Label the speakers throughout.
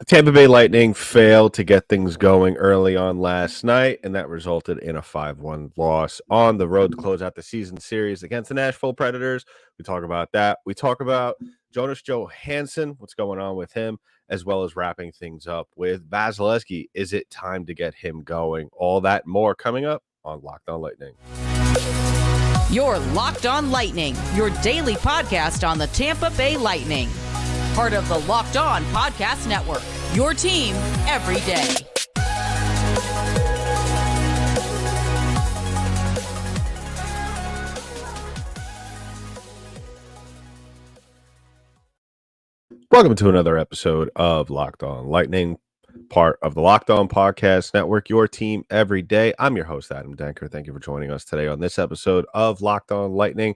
Speaker 1: Tampa Bay Lightning failed to get things going early on last night, and that resulted in a 5-1 loss on the road to close out the season series against the Nashville Predators. We talk about that. We talk about Jonas Johansson, what's going on with him, as well as wrapping things up with Vasilevskiy. Is it time to get him going? All that and more coming up on Locked On Lightning.
Speaker 2: You're Locked On Lightning, your daily podcast on the Tampa Bay Lightning. Part of the Locked On Podcast Network, your team every day.
Speaker 1: Welcome to another episode of Locked On Lightning, part of the Locked On Podcast Network, your team every day. I'm your host, Adam Denker. Thank you for joining us today on this episode of Locked On Lightning.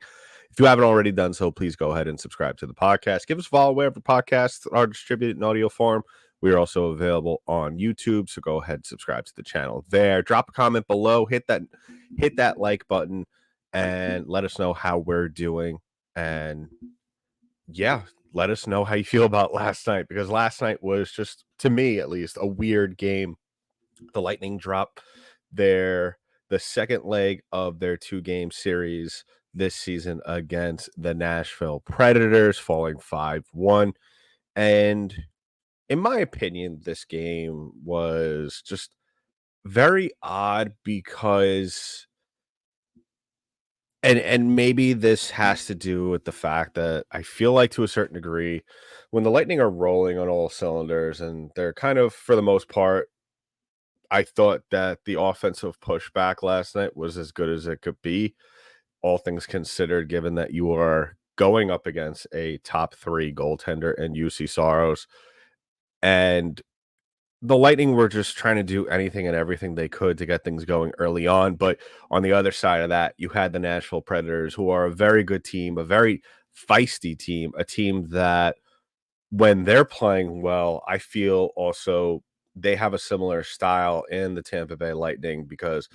Speaker 1: If you haven't already done so, please go ahead and subscribe to the podcast. Give us a follow wherever podcasts are distributed in audio form. We are also available on YouTube, so go ahead and subscribe to the channel there. Drop a comment below, hit that like button, and let us know how we're doing. And yeah, let us know how you feel about last night, because last night was just, to me at least, a weird game. The Lightning dropped the second leg of their 2-game series this season against the Nashville Predators, falling 5-1. And in my opinion, this game was just very odd because and maybe this has to do with the fact that I feel like, to a certain degree, when the Lightning are rolling on all cylinders and they're kind of, for the most part, I thought that the offensive pushback last night was as good as it could be, all things considered, given that you are going up against a top 3 goaltender in UC Saros. And the Lightning were just trying to do anything and everything they could to get things going early on. But on the other side of that, you had the Nashville Predators, who are a very good team, a very feisty team, a team that, when they're playing well, I feel also they have a similar style in the Tampa Bay Lightning, because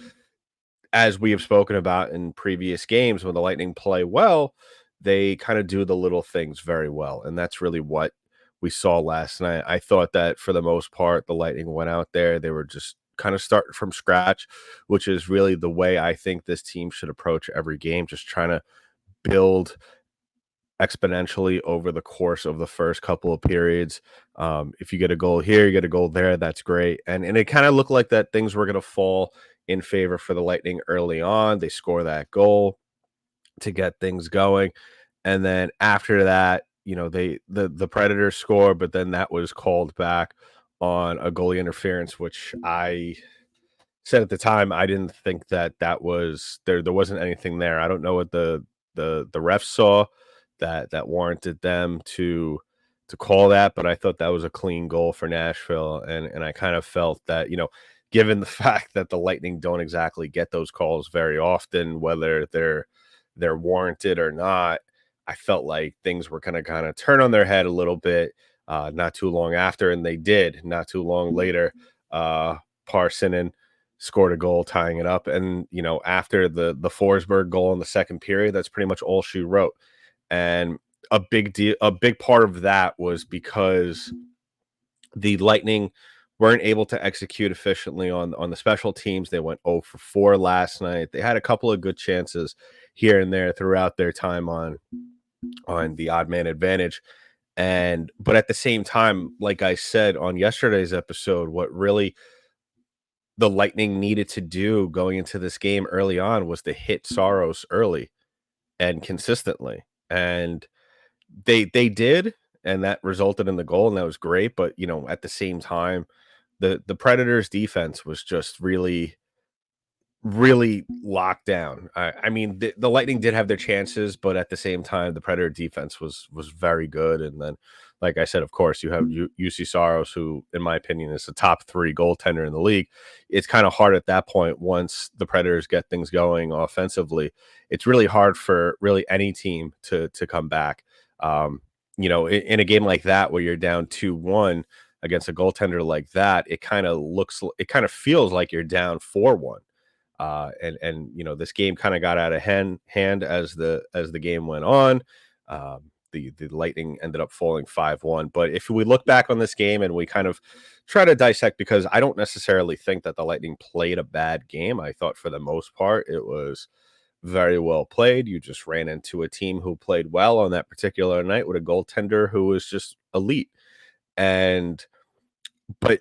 Speaker 1: as we have spoken about in previous games, when the Lightning play well, they kind of do the little things very well. And that's really what we saw last night. I thought that for the most part, the Lightning went out there. They were just kind of starting from scratch, which is really the way I think this team should approach every game, just trying to build exponentially over the course of the first couple of periods. If you get a goal here, you get a goal there, that's great. And it kind of looked like that things were going to fall in favor for the Lightning early on. They score that goal to get things going, and then after that, the Predators score, but then that was called back on a goalie interference, which I said at the time I didn't think that was there. There wasn't anything there. I don't know what the refs saw that warranted them to call that, but I thought that was a clean goal for Nashville, and I kind of felt that, given the fact that the Lightning don't exactly get those calls very often, whether they're warranted or not, I felt like things were going to kind of turn on their head a little bit not too long after, and they did. Not too long later, Parssinen scored a goal tying it up, and after the Forsberg goal in the second period, that's pretty much all she wrote. And a big part of that was because the Lightning weren't able to execute efficiently on the special teams. They went 0 for 4 last night. They had a couple of good chances here and there throughout their time on the odd man advantage. But at the same time, like I said on yesterday's episode, what really the Lightning needed to do going into this game early on was to hit Saros early and consistently. And they did, and that resulted in the goal, and that was great. But at the same time, the Predators defense was just really locked down. I mean, the Lightning did have their chances, but at the same time, the Predator defense was very good. And then, like I said, of course, you have UC Saros, who, in my opinion, is the top 3 goaltender in the league. It's kind of hard at that point, once the Predators get things going offensively. It's really hard for really any team to come back. In a game like that, where you're down 2-1 against a goaltender like that, it kind of feels like you're down 4-1. And this game kind of got out of hand as the game went on. the Lightning ended up falling 5-1. But if we look back on this game and we kind of try to dissect, because I don't necessarily think that the Lightning played a bad game. I thought for the most part it was very well played. You just ran into a team who played well on that particular night with a goaltender who was just elite. And but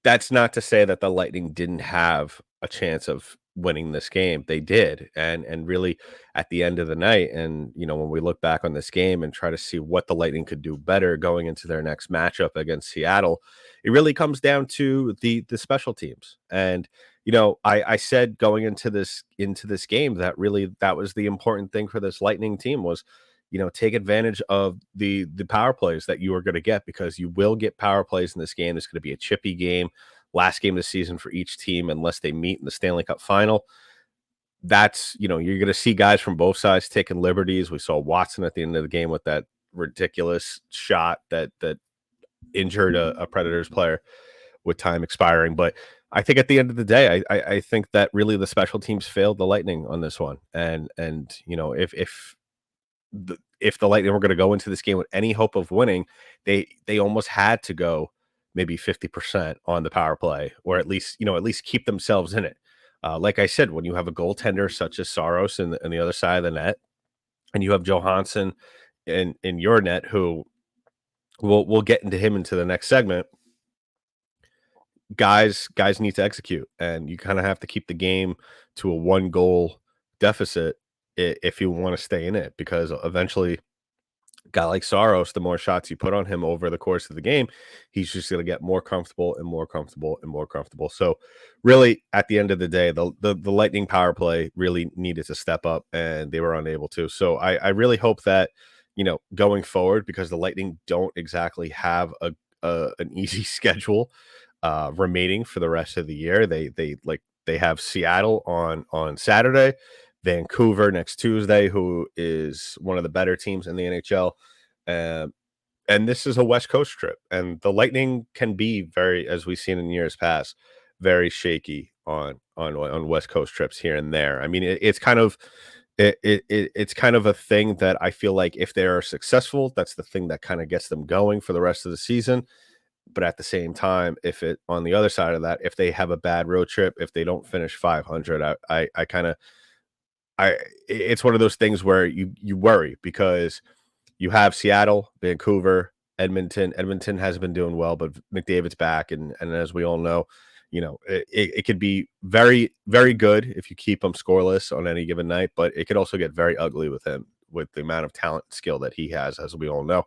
Speaker 1: that's not to say that the Lightning didn't have a chance of winning this game. They did. And really at the end of the night, and when we look back on this game and try to see what the Lightning could do better going into their next matchup against Seattle, it really comes down to the special teams. And I said going into this game that really that was the important thing for this Lightning team was take advantage of the power plays that you are going to get, because you will get power plays in this game. It's going to be a chippy game, last game of the season for each team, unless they meet in the Stanley Cup final. That's, you're going to see guys from both sides taking liberties. We saw Watson at the end of the game with that ridiculous shot that injured a Predators player with time expiring. But I think at the end of the day, I think that really the special teams failed the Lightning on this one. And if the Lightning were going to go into this game with any hope of winning, they almost had to go maybe 50% on the power play, or at least keep themselves in it. Like I said, when you have a goaltender such as Saros in the other side of the net, and you have Johansson in your net, who we'll get into him into the next segment. Guys need to execute, and you kind of have to keep the game to a 1-goal deficit if you want to stay in it, because eventually a guy like Saros, the more shots you put on him over the course of the game, he's just going to get more comfortable and more comfortable and more comfortable. So really at the end of the day, the Lightning power play really needed to step up, and they were unable to. So I really hope that going forward, because the Lightning don't exactly have an easy schedule remaining for the rest of the year. They have Seattle on Saturday, Vancouver next Tuesday, who is one of the better teams in the NHL. And this is a West Coast trip. And the Lightning can be very, as we've seen in years past, very shaky on West Coast trips here and there. I mean, it's kind of a thing that I feel like if they are successful, that's the thing that kind of gets them going for the rest of the season. But at the same time, on the other side of that, if they have a bad road trip, if they don't finish 500, it's one of those things where you worry, because you have Seattle, Vancouver, Edmonton. Edmonton has been doing well, but McDavid's back, and as we all know, it could be very, very good if you keep him scoreless on any given night, but it could also get very ugly with him, with the amount of talent and skill that he has, as we all know.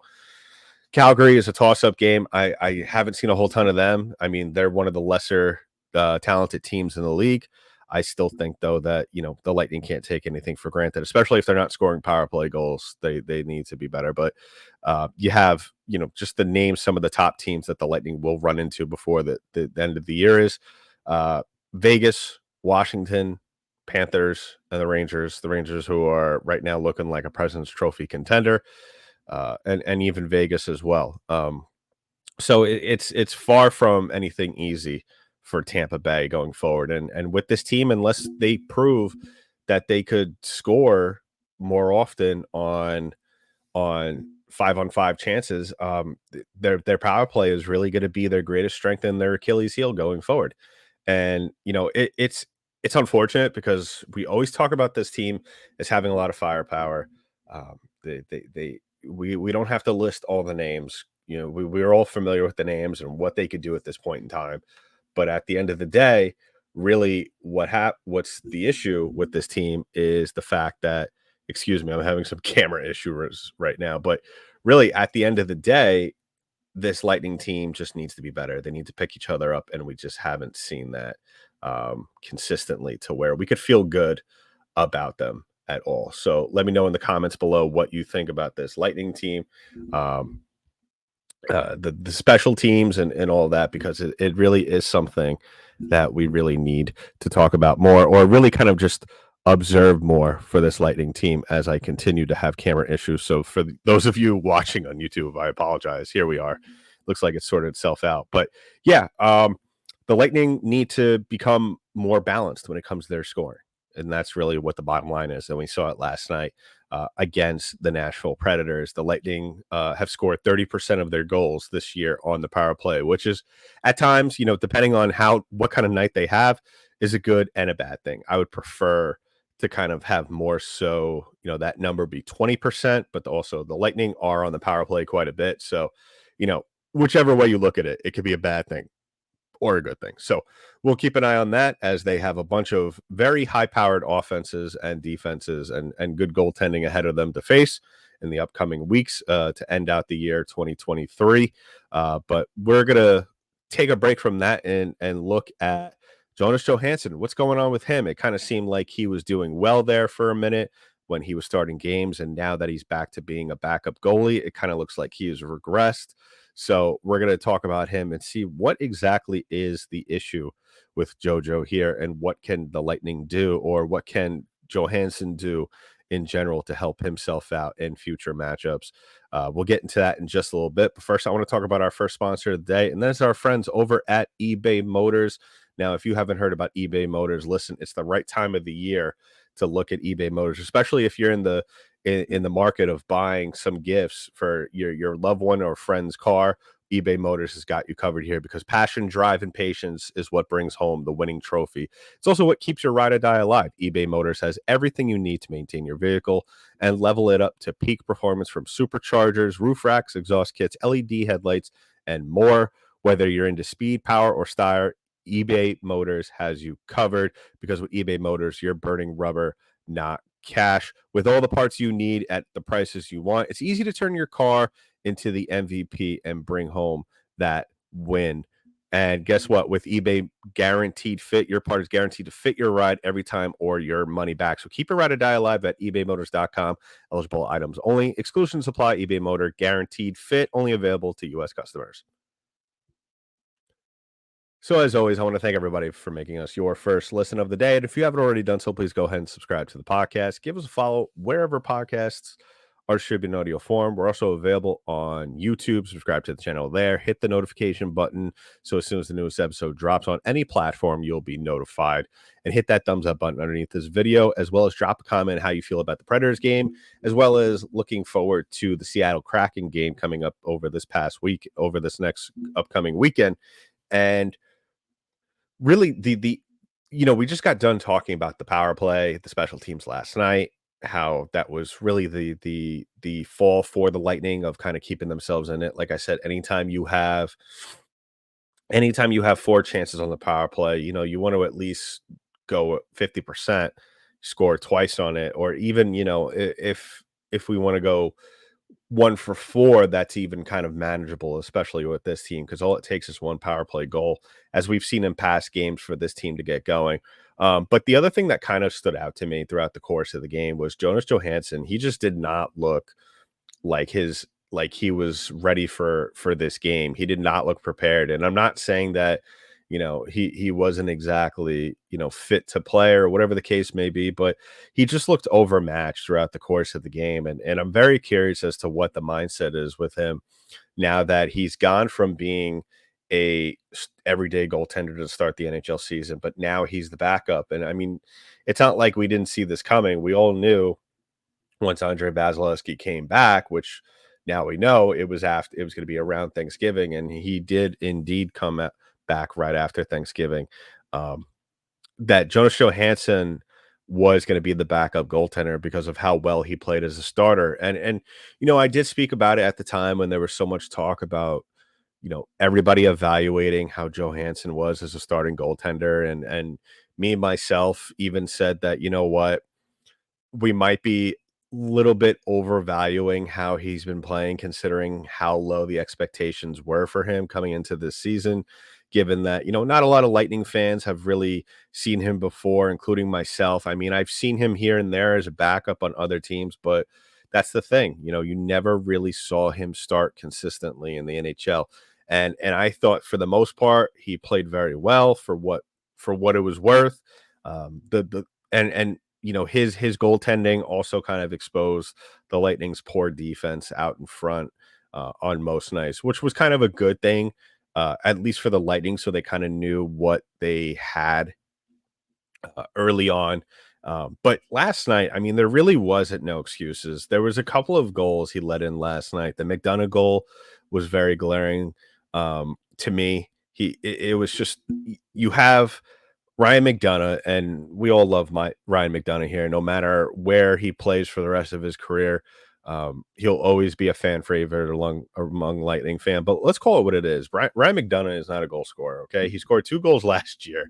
Speaker 1: Calgary is a toss-up game. I haven't seen a whole ton of them. I mean, they're one of the lesser talented teams in the league. I still think, though, that the Lightning can't take anything for granted, especially if they're not scoring power play goals. They need to be better. But you have just to name some of the top teams that the Lightning will run into before the end of the year is Vegas, Washington, Panthers, and the Rangers. The Rangers, who are right now looking like a President's Trophy contender. And even Vegas as well. So it's far from anything easy for Tampa Bay going forward. And with this team, unless they prove that they could score more often on 5-on-5 chances, their power play is really going to be their greatest strength and their Achilles heel going forward. And it's unfortunate, because we always talk about this team as having a lot of firepower. We don't have to list all the names. We're all familiar with the names and what they could do at this point in time. But at the end of the day, really what's the issue with this team is the fact that, excuse me, I'm having some camera issues right now. But really, at the end of the day, this Lightning team just needs to be better. They need to pick each other up, and we just haven't seen that consistently to where we could feel good about them at all. So let me know in the comments below what you think about this Lightning team, the special teams and all that, because it really is something that we really need to talk about more, or really kind of just observe more for this Lightning team as I continue to have camera issues. So for those of you watching on YouTube, I apologize. Here we are. Looks like it's sorted itself out. But yeah, the Lightning need to become more balanced when it comes to their scoring. And that's really what the bottom line is. And we saw it last night against the Nashville Predators. The Lightning have scored 30% of their goals this year on the power play, which is at times, depending on what kind of night they have, is a good and a bad thing. I would prefer to kind of have more so, that number be 20%, but also the Lightning are on the power play quite a bit. So, whichever way you look at it, it could be a bad thing or a good thing. So we'll keep an eye on that as they have a bunch of very high-powered offenses and defenses and good goaltending ahead of them to face in the upcoming weeks to end out the year 2023. But we're going to take a break from that and look at Jonas Johansson. What's going on with him? It kind of seemed like he was doing well there for a minute when he was starting games, and now that he's back to being a backup goalie, it kind of looks like he has regressed. So we're going to talk about him and see what exactly is the issue with JoJo here, and what can the Lightning do, or what can Johansson do in general to help himself out in future matchups. We'll get into that in just a little bit. But first, I want to talk about our first sponsor of the day, and that's our friends over at eBay Motors. Now, if you haven't heard about eBay Motors, listen, it's the right time of the year to look at eBay Motors, especially if you're in the market of buying some gifts for your loved one or friend's car. eBay Motors has got you covered here, because passion, drive, and patience is what brings home the winning trophy. It's also what keeps your ride or die alive. eBay Motors has everything you need to maintain your vehicle and level it up to peak performance, from superchargers, roof racks, exhaust kits, LED headlights, and more. Whether you're into speed, power, or style, eBay Motors has you covered, because with eBay Motors, you're burning rubber, not cash. With all the parts you need at the prices you want, it's easy to turn your car into the MVP and bring home that win. And guess what? With eBay Guaranteed Fit, your part is guaranteed to fit your ride every time, or your money back. So keep your ride or die alive at ebaymotors.com. Eligible items only. Exclusions apply. eBay Motor Guaranteed Fit, only available to U.S. customers. So as always, I want to thank everybody for making us your first listen of the day. And if you haven't already done so, please go ahead and subscribe to the podcast. Give us a follow wherever podcasts are distributed in audio form. We're also available on YouTube. Subscribe to the channel there. Hit the notification button, so as soon as the newest episode drops on any platform, you'll be notified. And hit that thumbs up button underneath this video, as well as drop a comment how you feel about the Predators game, as well as looking forward to the Seattle Kraken game coming up over this next upcoming weekend. And really, we just got done talking about the power play, the special teams last night, how that was really the fall for the Lightning of kind of keeping themselves in it. Like I said, anytime you have 4 chances on the power play, you want to at least go 50%, score twice on it, or even, if we want to go 1 for 4, that's even kind of manageable, especially with this team, because all it takes is 1 power play goal, as we've seen in past games, for this team to get going. But the other thing that kind of stood out to me throughout the course of the game was Jonas Johansson. He just did not look like he was ready for this game. He did not look prepared. And I'm not saying that, he wasn't exactly, fit to play or whatever the case may be, but he just looked overmatched throughout the course of the game. And I'm very curious as to what the mindset is with him now that he's gone from being a everyday goaltender to start the NHL season, but now he's the backup. And I mean, it's not like we didn't see this coming. We all knew once Andrei Vasilevskiy came back, which now we know it was going to be around Thanksgiving, and he did indeed come back right after Thanksgiving. That Jonas Johansson was going to be the backup goaltender because of how well he played as a starter. And I did speak about it at the time when there was so much talk about, everybody evaluating how Johansson was as a starting goaltender. And me, myself, even said that, what, we might be a little bit overvaluing how he's been playing, considering how low the expectations were for him coming into this season, given that, not a lot of Lightning fans have really seen him before, including myself. I mean, I've seen him here and there as a backup on other teams, but that's the thing. You never really saw him start consistently in the NHL. And I thought for the most part, he played very well for what it was worth. His goaltending also kind of exposed the Lightning's poor defense out in front on most nights, which was kind of a good thing, at least for the Lightning. So they kind of knew what they had early on But last night, I mean, there really wasn't no excuses. There was a couple of goals he let in last night. The McDonough goal was very glaring to me. It was just you have Ryan McDonough, and we all love Ryan McDonough here. No matter where he plays for the rest of his career, he'll always be a fan favorite among Lightning fan. But let's call it what it is. Ryan McDonough is not a goal scorer. Okay, he scored 2 goals last year.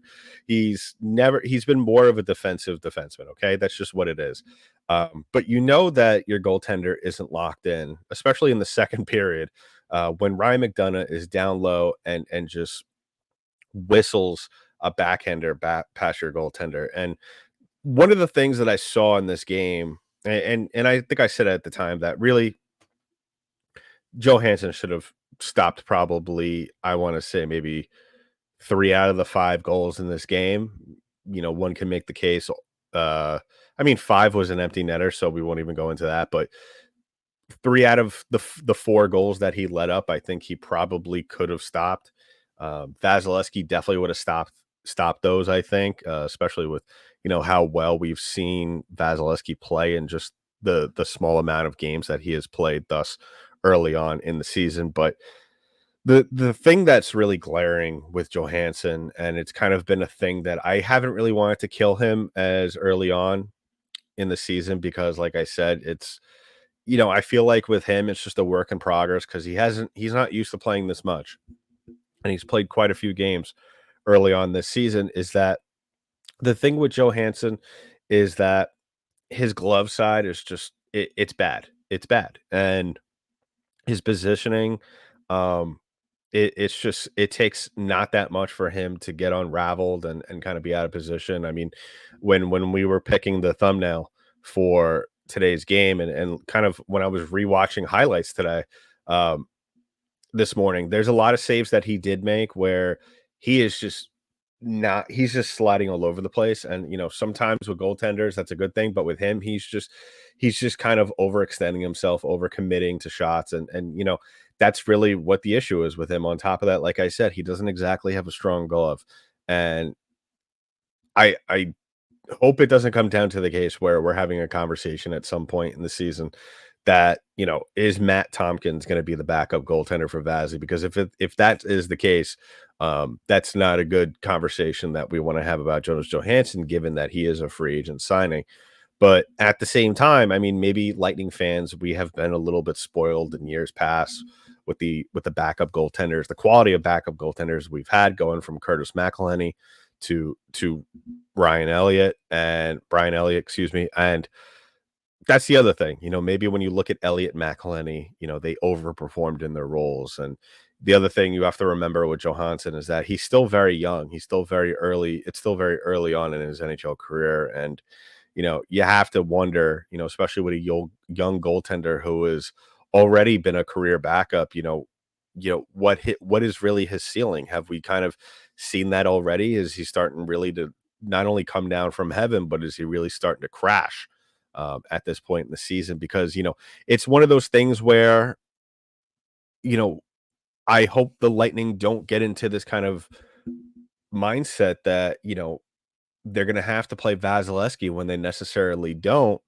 Speaker 1: He's been more of a defensive defenseman. Okay, that's just what it is. But you know that your goaltender isn't locked in, especially in the second period, when Ryan McDonough is down low and just whistles a backhander back past your goaltender. And one of the things that I saw in this game, and I think I said at the time that really Johansson should have stopped probably, I want to say maybe 3 out of the 5 goals in this game. One can make the case. I mean, 5 was an empty netter, so we won't even go into that. But 3 out of the 4 goals that he let up, I think he probably could have stopped. Vasilevskiy definitely would have stopped those, I think, especially with how well we've seen Vasilevskiy play in just the small amount of games that he has played thus early on in the season. But the thing that's really glaring with Johansson, and it's kind of been a thing that I haven't really wanted to kill him as early on in the season, because like I said, it's I feel like with him it's just a work in progress, because he's not used to playing this much, and he's played quite a few games early on this season. Is that the thing with Johansson is that his glove side is just it's bad. It's bad. And his positioning, um, it's just it takes not that much for him to get unraveled and kind of be out of position. I mean, when we were picking the thumbnail for today's game, and kind of when I was rewatching highlights today, um, this morning, there's a lot of saves that he did make where he is just not he's just sliding all over the place. And sometimes with goaltenders that's a good thing, but with him he's just kind of overextending himself, overcommitting to shots, and that's really what the issue is with him. On top of that, like I said, he doesn't exactly have a strong glove. And I hope it doesn't come down to the case where we're having a conversation at some point in the season that, is Matt Tompkins going to be the backup goaltender for Vazzy? Because if that is the case, that's not a good conversation that we want to have about Jonas Johansson, given that he is a free agent signing. But at the same time, I mean, maybe Lightning fans, we have been a little bit spoiled in years past with the backup goaltenders, the quality of backup goaltenders we've had, going from Curtis McElhinney to Brian Elliott, excuse me. And that's the other thing, maybe when you look at Elliott and McElhinney, they overperformed in their roles. And the other thing you have to remember with Johansson is that he's still very young. He's still very early. It's still very early on in his NHL career. And, you have to wonder, especially with a young goaltender who has already been a career backup, what is really his ceiling? Have we kind of seen that already? Is he starting really to not only come down from heaven, but is he really starting to crash at this point in the season? Because, it's one of those things where, I hope the Lightning don't get into this kind of mindset that, they're going to have to play Vasilevskiy when they necessarily don't,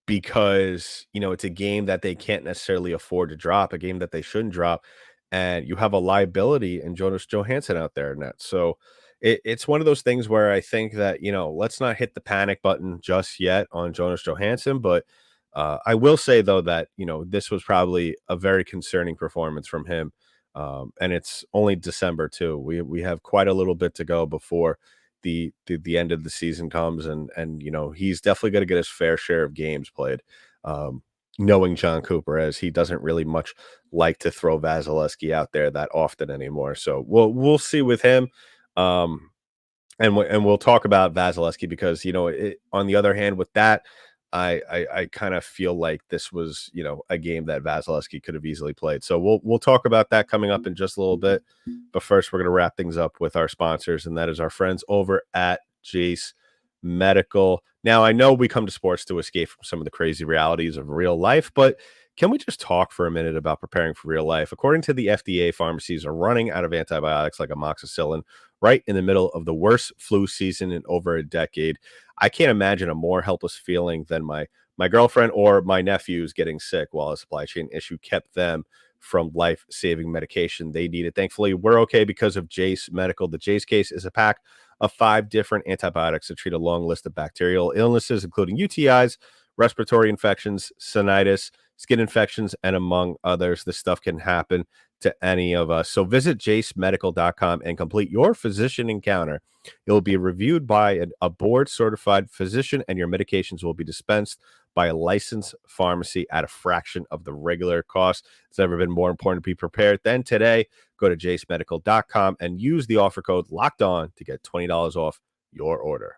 Speaker 1: because it's a game that they can't necessarily afford to drop, a game that they shouldn't drop, and you have a liability in Jonas Johansson out there in that. So it's one of those things where I think that let's not hit the panic button just yet on Jonas Johansson. But I will say though that this was probably a very concerning performance from him, and it's only December too. We have quite a little bit to go before the end of the season comes, and he's definitely going to get his fair share of games played. Knowing John Cooper, as he doesn't really much like to throw Vasilevskiy out there that often anymore. So we'll see with him. Um, and we'll talk about Vasilevskiy, because on the other hand, with that, I kind of feel like this was a game that Vasilevskiy could have easily played. So we'll talk about that coming up in just a little bit. But first, we're going to wrap things up with our sponsors, and that is our friends over at Jase Medical. Now, I know we come to sports to escape from some of the crazy realities of real life, but can we just talk for a minute about preparing for real life? According to the FDA, pharmacies are running out of antibiotics like amoxicillin right in the middle of the worst flu season in over a decade. I can't imagine a more helpless feeling than my girlfriend or my nephews getting sick while a supply chain issue kept them from life-saving medication they needed. Thankfully, we're okay because of Jase Medical. The Jase case is a pack of 5 different antibiotics to treat a long list of bacterial illnesses, including UTIs, respiratory infections, sinusitis, skin infections, and among others. This stuff can happen to any of us. So visit jasemedical.com and complete your physician encounter. It will be reviewed by a board certified physician, and your medications will be dispensed by a licensed pharmacy at a fraction of the regular cost. It's never been more important to be prepared than today. Go to jasemedical.com and use the offer code locked on to get $20 off your order.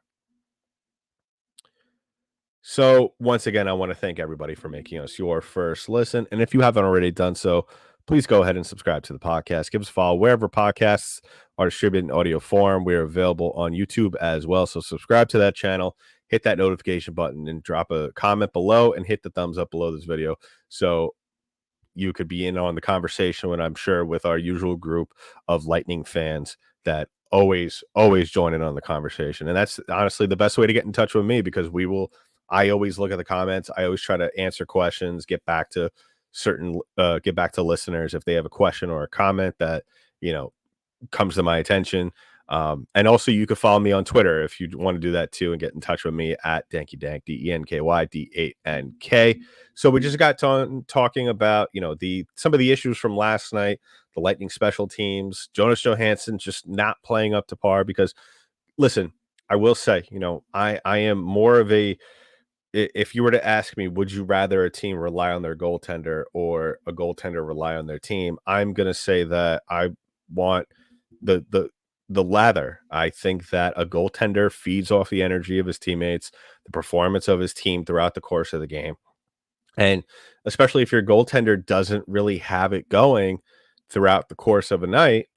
Speaker 1: So once again, I want to thank everybody for making us your first listen. And if you haven't already done so, please go ahead and subscribe to the podcast. Give us a follow wherever podcasts are distributed in audio form. We're available on YouTube as well. So subscribe to that channel, hit that notification button, and drop a comment below and hit the thumbs up below this video. So you could be in on the conversation when I'm sure with our usual group of Lightning fans that always join in on the conversation. And that's honestly the best way to get in touch with me, because I always look at the comments. I always try to answer questions, get back to listeners if they have a question or a comment that, comes to my attention. And also you can follow me on Twitter if you want to do that too, and get in touch with me at DenkyDank, DenkyD8NK. So we just got talking about, some of the issues from last night, the Lightning special teams, Jonas Johansson just not playing up to par. Because listen, I will say, I am more of if you were to ask me, would you rather a team rely on their goaltender or a goaltender rely on their team? I'm going to say that I want the latter. I think that a goaltender feeds off the energy of his teammates, the performance of his team throughout the course of the game. And especially if your goaltender doesn't really have it going throughout the course of a night,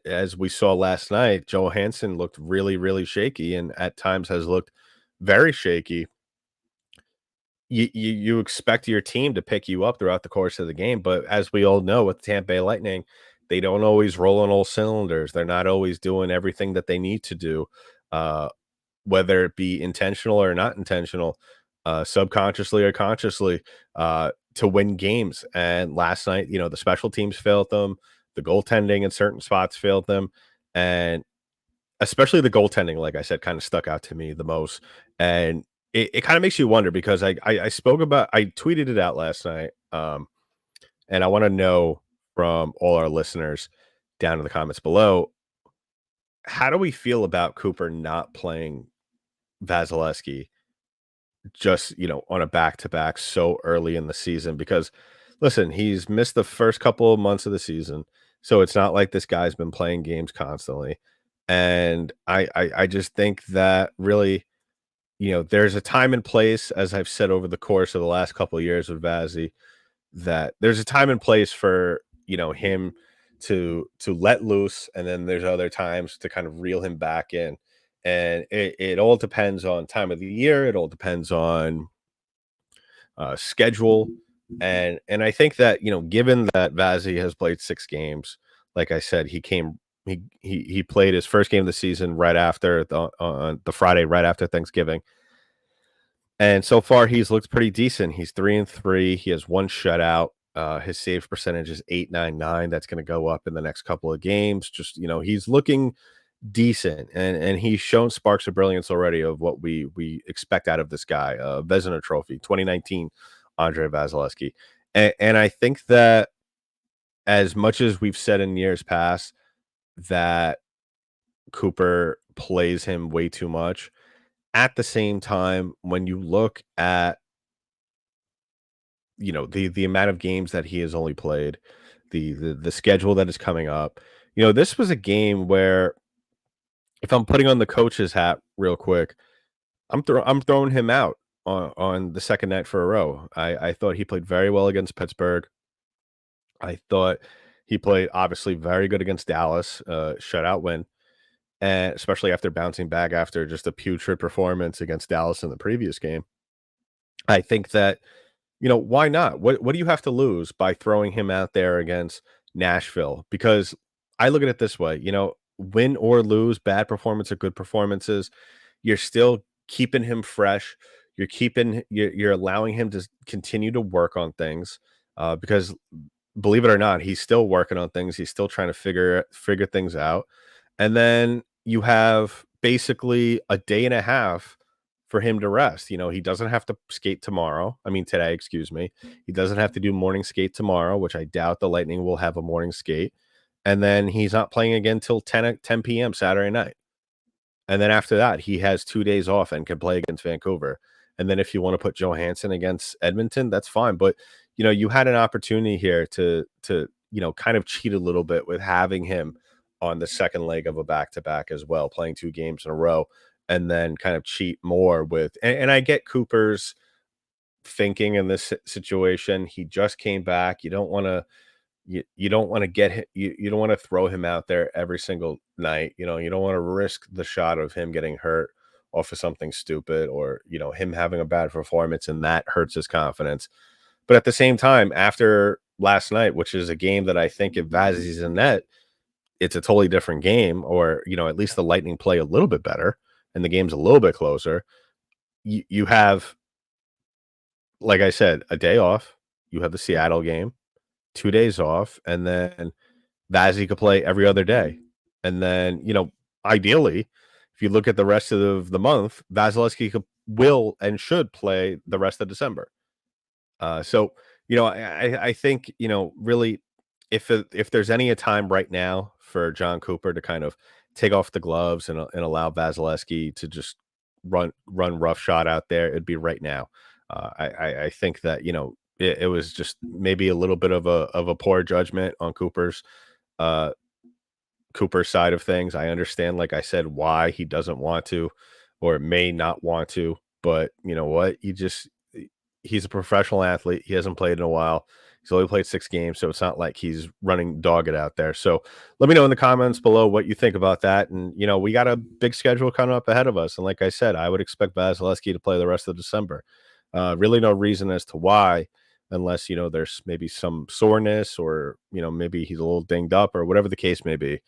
Speaker 1: as we saw last night, Johansson looked really, really shaky, and at times has looked very shaky. You expect your team to pick you up throughout the course of the game, but as we all know, with Tampa Bay Lightning, they don't always roll on all cylinders. They're not always doing everything that they need to do, whether it be intentional or not intentional, subconsciously or consciously, to win games. And last night, the special teams failed them, the goaltending in certain spots failed them, and especially the goaltending, like I said, kind of stuck out to me the most. And it kind of makes you wonder, because I tweeted it out last night. And I want to know from all our listeners down in the comments below, how do we feel about Cooper not playing Vasilevskiy just, on a back-to-back so early in the season? Because listen, he's missed the first couple of months of the season, so it's not like this guy's been playing games constantly. And I just think that really, there's a time and place, as I've said over the course of the last couple of years with Vazzy, that there's a time and place for, him to let loose, and then there's other times to kind of reel him back in. And it all depends on time of the year. It all depends on schedule. And I think that, given that Vazzy has played 6 games, like I said, he played his first game of the season right after on the Friday right after Thanksgiving. And so far he's looked pretty decent. He's 3-3. He has 1 shutout. His save percentage is .899. That's going to go up in the next couple of games. Just, he's looking decent, and he's shown sparks of brilliance already of what we expect out of this guy. Vezina Trophy 2019 Andrei Vasilevskiy. And I think that, as much as we've said in years past that Cooper plays him way too much, at the same time, when you look at the amount of games that he has only played, the schedule that is coming up, this was a game where, if I'm putting on the coach's hat real quick, I'm throwing him out on the second night for a row. I thought he played very well against Pittsburgh. I thought he played obviously very good against Dallas, shutout win, and especially after bouncing back after just a putrid performance against Dallas in the previous game. I think that why not? What do you have to lose by throwing him out there against Nashville? Because I look at it this way, win or lose, bad performance or good performances, you're still keeping him fresh. You're allowing him to continue to work on things, because believe it or not, he's still working on things. He's still trying to figure things out. And then you have basically a day and a half for him to rest. He doesn't have to skate tomorrow. I mean, today, excuse me. He doesn't have to do morning skate tomorrow, which I doubt the Lightning will have a morning skate. And then he's not playing again till 10 p.m. Saturday night. And then after that, he has 2 days off and can play against Vancouver. And then if you want to put Johansson against Edmonton, that's fine. But you had an opportunity here to kind of cheat a little bit with having him on the second leg of a back-to-back as well, playing 2 games in a row, and then kind of cheat more with. And I get Cooper's thinking in this situation. He just came back. You don't want to get him, you don't want to throw him out there every single night. You don't want to risk the shot of him getting hurt off of something stupid, or him having a bad performance, and that hurts his confidence. But at the same time, after last night, which is a game that I think if Vazzy's in net, it's a totally different game, or at least the Lightning play a little bit better and the game's a little bit closer. You have, like I said, a day off. You have the Seattle game, 2 days off, and then Vazzy could play every other day. And then, ideally, if you look at the rest of the month, Vasilevskiy will and should play the rest of December. So, I think, really, if there's any time right now for John Cooper to kind of take off the gloves and allow Vasilevskiy to just run roughshod out there, it'd be right now. I think that it was just maybe a little bit of a poor judgment on uh, Cooper's side of things. I understand, like I said, why he doesn't want to or may not want to, but you know what? He's a professional athlete. He hasn't played in a while. He's only played 6 games, so it's not like he's running dogged out there. So let me know in the comments below what you think about that. And we got a big schedule coming up ahead of us. And like I said, I would expect Vasilevskiy to play the rest of December. Really no reason as to why, unless there's maybe some soreness, or maybe he's a little dinged up, or whatever the case may be.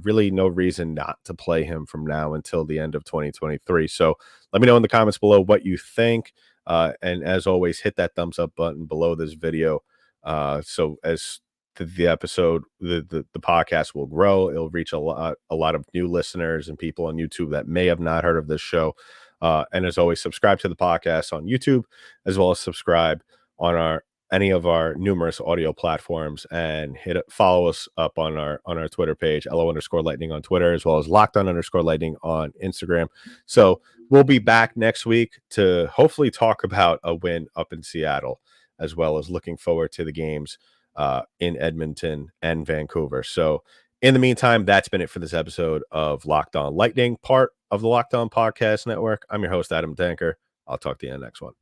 Speaker 1: Really no reason not to play him from now until the end of 2023. So let me know in the comments below what you think. And as always, hit that thumbs up button below this video. So as the episode, the podcast will grow. It'll reach a lot of new listeners and people on YouTube that may have not heard of this show. And as always, subscribe to the podcast on YouTube, as well as subscribe on any of our numerous audio platforms, and follow us up on our Twitter page, LO_Lightning on Twitter, as well as LOCKEDON_Lightning on Instagram. So we'll be back next week to hopefully talk about a win up in Seattle, as well as looking forward to the games in Edmonton and Vancouver. So in the meantime, that's been it for this episode of Locked On Lightning, part of the Locked On Podcast Network. I'm your host, Adam Danker. I'll talk to you in the next one.